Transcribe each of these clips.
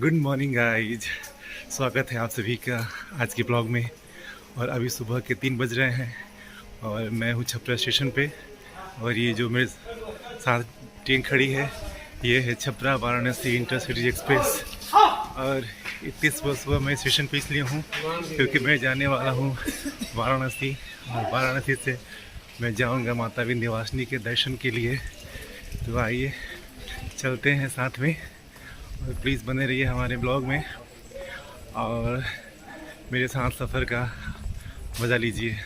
Good morning guys. स्वागत है आप सभी का आज के ब्लॉग में। और अभी सुबह के 3 बज रहे हैं और मैं हूँ छपरा स्टेशन पे। और ये जो मेरे साथ ट्रेन खड़ी है ये है छपरा वाराणसी इंटरसिटी एक्सप्रेस। और इतनी सुबह सुबह मैं स्टेशन पे इसलिए हूँ क्योंकि मैं जाने वाला हूँ वाराणसी। और वाराणसी से मैं जाऊँगा माता विंध्यवासिनी के दर्शन के लिए। तो आइए चलते हैं साथ में और प्लीज़ बने रहिए हमारे ब्लॉग में और मेरे साथ सफ़र का मज़ा लीजिए।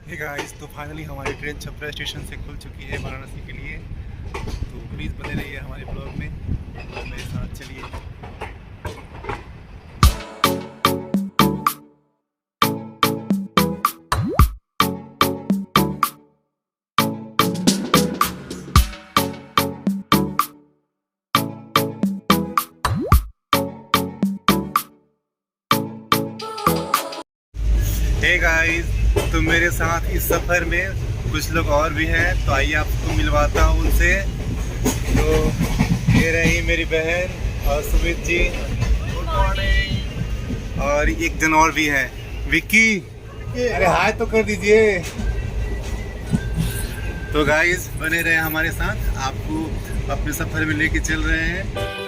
हे गाइस, तो फाइनली हमारी ट्रेन छपरा स्टेशन से खुल चुकी है वाराणसी के लिए। तो प्लीज़ बने रहिए हमारे ब्लॉग में और मेरे साथ चलिए। हे गाइस, तो मेरे साथ इस सफ़र में कुछ लोग और भी हैं, तो आइए आपको मिलवाता हूँ उनसे। तो ये रही मेरी बहन और सुमित जी। Good morning. और एक जन और भी है, विक्की। अरे हाय तो कर दीजिए। तो गाइस बने रहे हमारे साथ, आपको अपने सफ़र में लेके चल रहे हैं।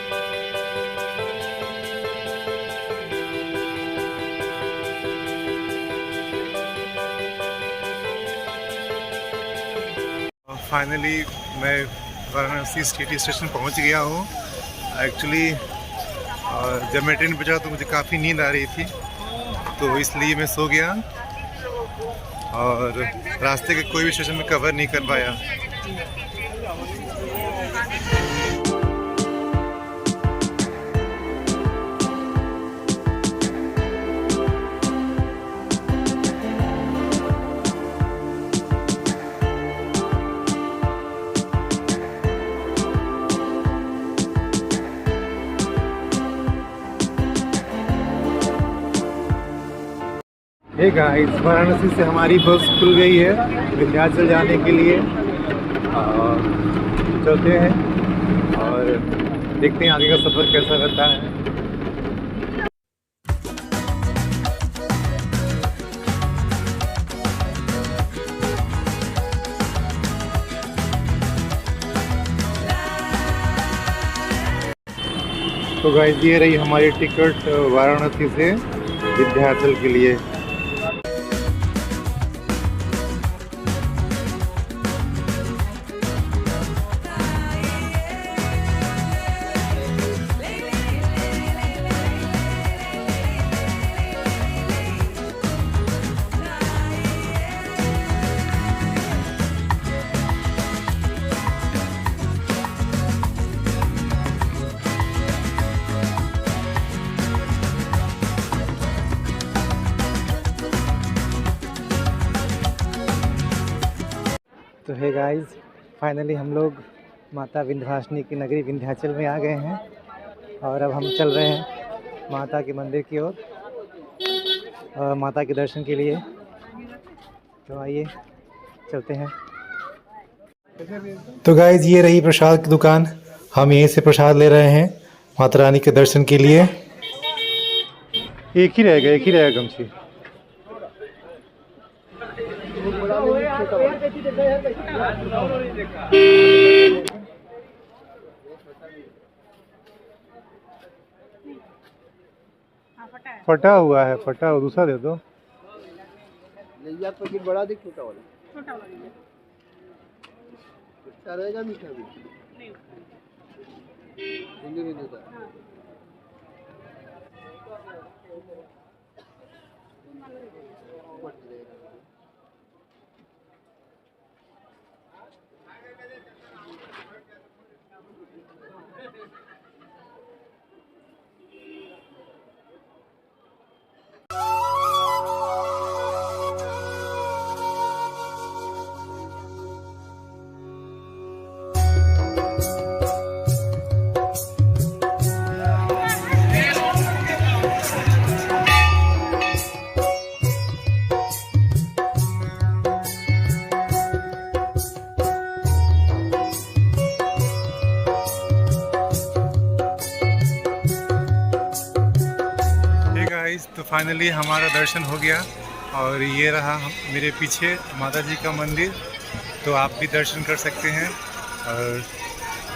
फाइनली मैं वाराणसी सिटी स्टेशन पहुंच गया हूं। एक्चुअली जब मैं ट्रेन पे चढ़ा तो मुझे काफ़ी नींद आ रही थी, तो इसलिए मैं सो गया और रास्ते के कोई भी स्टेशन में कवर नहीं कर पाया। हे गाइस, वाराणसी से हमारी बस खुल गई है विंध्याचल जाने के लिए। चलते हैं और देखते हैं आगे का सफ़र कैसा रहता है। तो गाइस ये रही हमारी टिकट वाराणसी से विंध्याचल के लिए। तो है गाइस, फाइनली हम लोग माता विंध्यवासिनी की नगरी विंध्याचल में आ गए हैं और अब हम चल रहे हैं माता के मंदिर की ओर माता के दर्शन के लिए। तो आइए चलते हैं। तो गाइस ये रही प्रसाद की दुकान, हम यहीं से प्रसाद ले रहे हैं माता रानी के दर्शन के लिए। एक ही रहेगा गमछी। फटा हुआ है, फटा हुआ दूसरा दे दो। पैकेट बड़ा दे, छोटा वाला। छोटा वाला अच्छा रहेगा, मीठा भी नहीं देता। फाइनली हमारा दर्शन हो गया और ये रहा मेरे पीछे माता जी का मंदिर। तो आप भी दर्शन कर सकते हैं और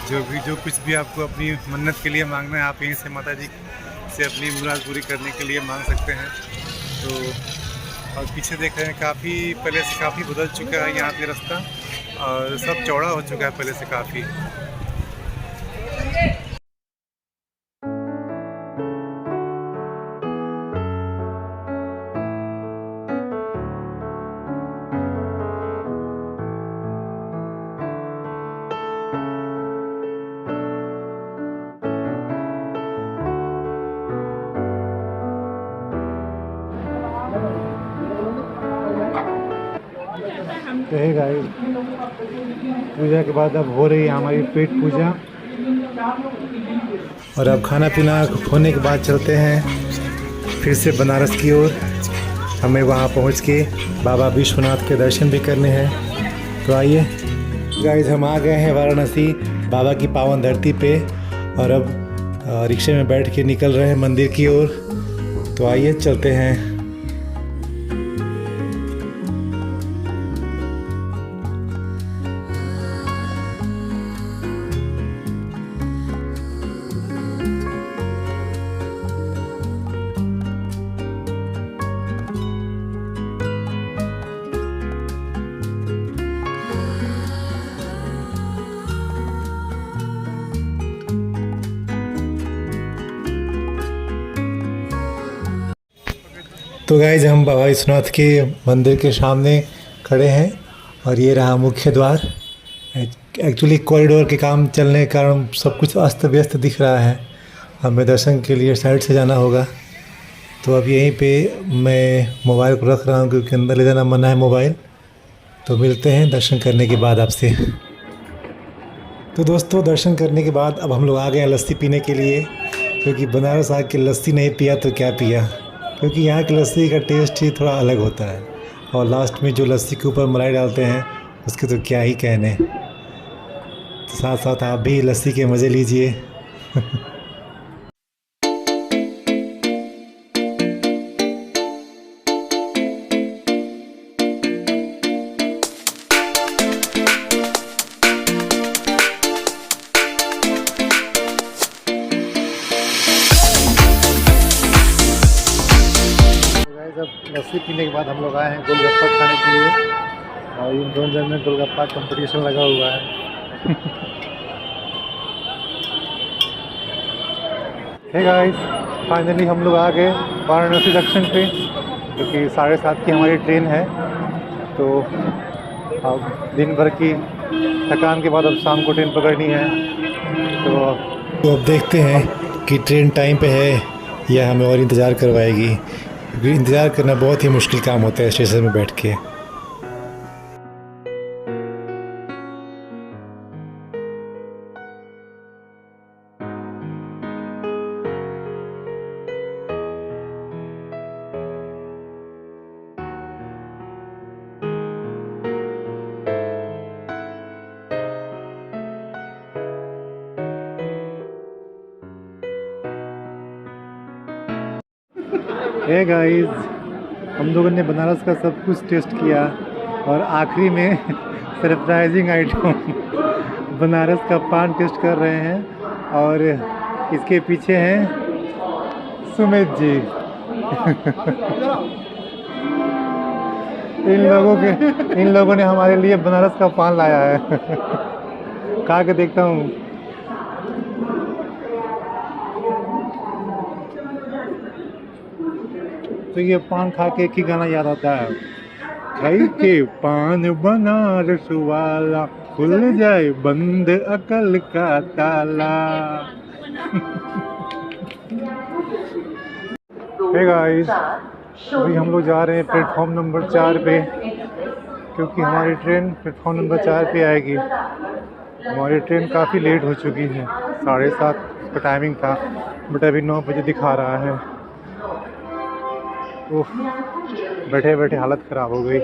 जो कुछ भी आपको अपनी मन्नत के लिए मांगना है आप यहीं से माता जी से अपनी मुराद पूरी करने के लिए मांग सकते हैं। तो और पीछे देख रहे हैं काफ़ी पहले से काफ़ी बदल चुका है यहाँ पे रास्ता और सब चौड़ा हो चुका है पहले से काफ़ी। है गाइस, पूजा के बाद अब हो रही है हमारी पेट पूजा और अब खाना पीना होने के बाद चलते हैं फिर से बनारस की ओर। हमें वहां पहुंच के बाबा विश्वनाथ के दर्शन भी करने हैं। तो आइए गाइस, हम आ गए हैं वाराणसी बाबा की पावन धरती पे और अब रिक्शे में बैठ के निकल रहे हैं मंदिर की ओर। तो आइए चलते हैं। तो गाइस, हम बाबा विश्वनाथ के मंदिर के सामने खड़े हैं और ये रहा मुख्य द्वार। एक्चुअली कॉरिडोर के काम चलने के कारण सब कुछ अस्त व्यस्त दिख रहा है। हमें दर्शन के लिए साइड से जाना होगा। तो अब यहीं पे मैं मोबाइल को रख रहा हूँ क्योंकि अंदर ले जाना मना है मोबाइल। तो मिलते हैं दर्शन करने के बाद आपसे। तो दोस्तों, दर्शन करने के बाद अब हम लोग आ गए हैं लस्सी पीने के लिए, क्योंकि बनारस आके लस्सी नहीं पिया तो क्या पिया, क्योंकि यहाँ की लस्सी का टेस्ट ही थोड़ा अलग होता है। और लास्ट में जो लस्सी के ऊपर मलाई डालते हैं उसके तो क्या ही कहने। साथ साथ आप भी लस्सी के मज़े लीजिए। लस्सी पीने के बाद हम लोग आए हैं गोलगप्पा खाने के लिए और इन दोनों जन में गोलगप्पा कंपटीशन लगा हुआ है। हे गाइस, फाइनली हम लोग आ गए वाराणसी जंक्शन पे, क्योंकि 7:30 की हमारी ट्रेन है। तो अब दिन भर की थकान के बाद अब शाम को ट्रेन पकड़नी है। तो अब देखते हैं कि ट्रेन टाइम पे है या हमें और इंतज़ार करवाएगी, क्योंकि इंतज़ार करना बहुत ही मुश्किल काम होता है स्टेशन में बैठ के। हे गाइस, हम लोगों ने बनारस का सब कुछ टेस्ट किया और आखिरी में सरप्राइजिंग आइटम बनारस का पान टेस्ट कर रहे हैं। और इसके पीछे हैं सुमित जी। इन लोगों ने हमारे लिए बनारस का पान लाया है। खा के देखता हूँ। तो ये पान खा के एक ही गाना याद आता है, खाई के पान बनारस वाला खुल जाए बंद अकल का ताला। हे गाइस, अभी हम लोग जा रहे हैं प्लेटफॉर्म नंबर 4 पे, क्योंकि हमारी ट्रेन प्लेटफॉर्म नंबर 4 पे आएगी। हमारी ट्रेन काफ़ी लेट हो चुकी है, 7:30 का टाइमिंग था, बट अभी 9 बजे दिखा रहा है। उफ, बैठे बैठे हालत ख़राब हो गई।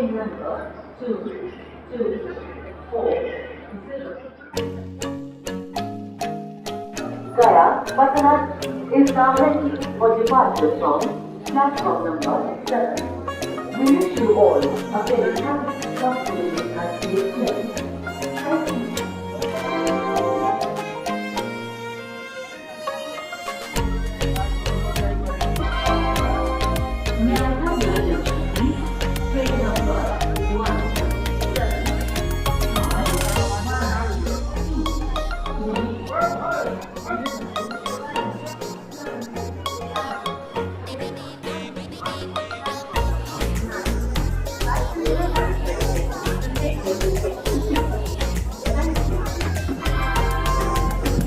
Gaya, Patna is now ready for departure from Platform number 7. We wish you all a very happy, comfortable and safe journey. Thank you. May I have your attention, please? Train number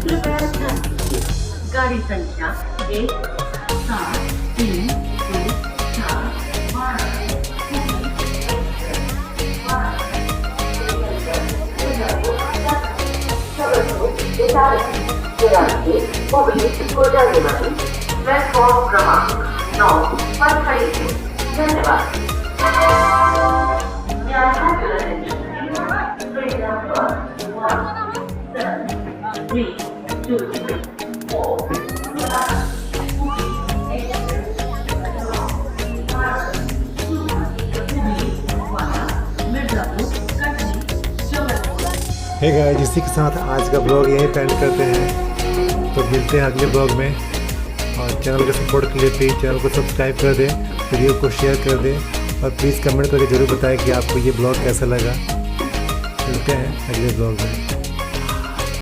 कृपया ध्यान दीजिए। गाड़ी संख्या 1 7 3 1 4 platform क्रमांक 9 पर खड़ी है। धन्यवाद। May I have your attention, please? Train number 1 7 3 2 4 hey guys, इसी के साथ आज का ब्लॉग यहीं पे एंड करते हैं। तो मिलते हैं अगले ब्लॉग में, और चैनल को सपोर्ट के लिए प्लीज़ चैनल को सब्सक्राइब कर दें, वीडियो को शेयर कर दें, और प्लीज़ कमेंट करके ज़रूर बताएं कि आपको ये ब्लॉग कैसा लगा। मिलते हैं अगले ब्लॉग में।